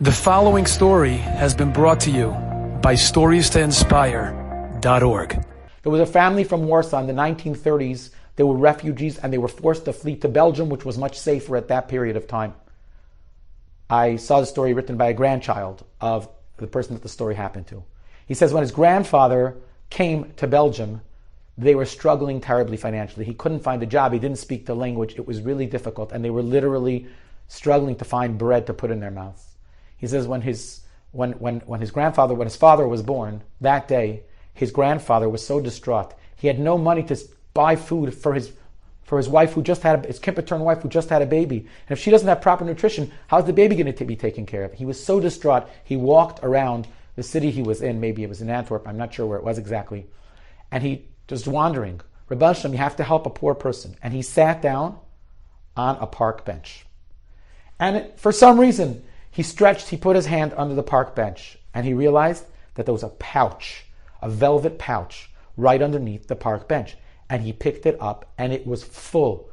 The following story has been brought to you by StoriesToInspire.org. There was a family from Warsaw in the 1930s. They were refugees and they were forced to flee to Belgium, which was much safer at that period of time. I saw the story written by a grandchild of the person that the story happened to. He says when his grandfather came to Belgium, they were struggling terribly financially. He couldn't find a job. He didn't speak the language. It was really difficult, and they were literally struggling to find bread to put in their mouths. He says when his father was born, that day, his grandfather was so distraught. He had no money to buy food for his wife who just had his Kippur wife who just had a baby. And if she doesn't have proper nutrition, how's the baby going to be taken care of? He was so distraught. He walked around the city he was in. Maybe it was in Antwerp. I'm not sure where it was exactly. And he just wandering. Rabbi Hashem, you have to help a poor person. And he sat down on a park bench. And for some reason, he put his hand under the park bench, and he realized that there was a pouch, a velvet pouch, right underneath the park bench. And he picked it up, and it was full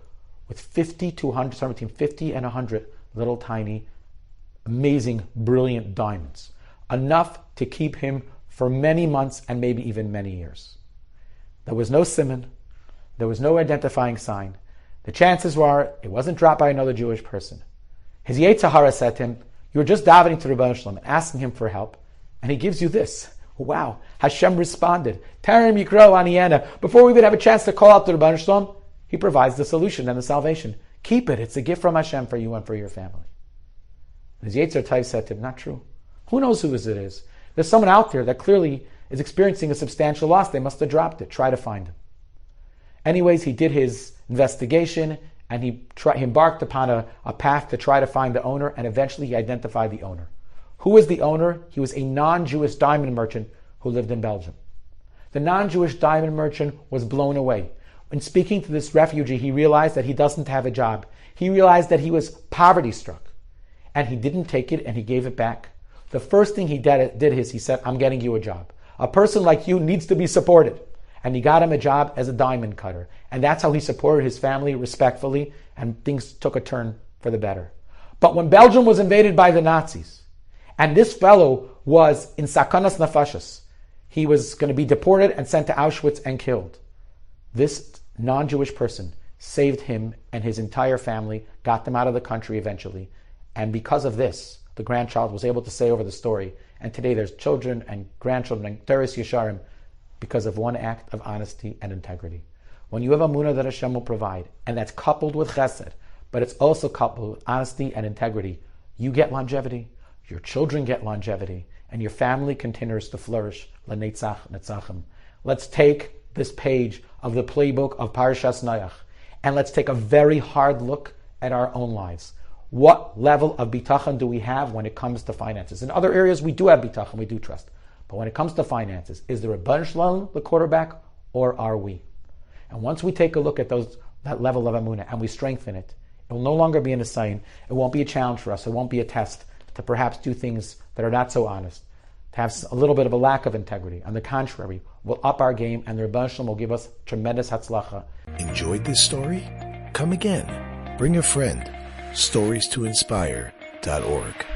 with 50 to 100, somewhere between 50 and 100 little tiny, amazing, brilliant diamonds. Enough to keep him for many months and maybe even many years. There was no simon. There was no identifying sign. The chances were it wasn't dropped by another Jewish person. His Yetzer Hara said to him, "You were just davening to Rabbi Shalom and asking him for help, and he gives you this." Wow. Hashem responded. Tarim Yikro Aniena. Before we even have a chance to call out to Rabbi Shalom, he provides the solution and the salvation. Keep it. It's a gift from Hashem for you and for your family. And his Yetzer Hara said to him, not true. Who knows who it is? There's someone out there that clearly is experiencing a substantial loss. They must have dropped it. Try to find him. Anyways, he did his investigation, and he embarked upon a path to try to find the owner, and eventually he identified the owner. Who was the owner? He was a non-Jewish diamond merchant who lived in Belgium. The non-Jewish diamond merchant was blown away. When speaking to this refugee, he realized that he doesn't have a job. He realized that he was poverty-struck, and he didn't take it, and he gave it back. The first thing he did is he said, "I'm getting you a job. A person like you needs to be supported." And he got him a job as a diamond cutter. And that's how he supported his family respectfully, and things took a turn for the better. But when Belgium was invaded by the Nazis, and this fellow was in sakanas nefashos, he was going to be deported and sent to Auschwitz and killed. This non-Jewish person saved him and his entire family, got them out of the country eventually. And because of this, the grandchild was able to say over the story, and today there's children and grandchildren and Teres Yesharim, because of one act of honesty and integrity. When you have a munah that Hashem will provide, and that's coupled with chesed, but it's also coupled with honesty and integrity, you get longevity, your children get longevity, and your family continues to flourish. L'netzach netzachim. Let's take this page of the playbook of Parashas Noach, and let's take a very hard look at our own lives. What level of bitachon do we have when it comes to finances? In other areas, we do have bitachon, we do trust. But when it comes to finances, is there a Rabbi Shalom, the quarterback, or are we? And once we take a look at that level of Amunah and we strengthen it, it will no longer be an assign. It won't be a challenge for us. It won't be a test to perhaps do things that are not so honest, to have a little bit of a lack of integrity. On the contrary, we'll up our game, and the Rabbi Shalom will give us tremendous hatzlacha. Enjoyed this story? Come again. Bring a friend. StoriesToInspire.org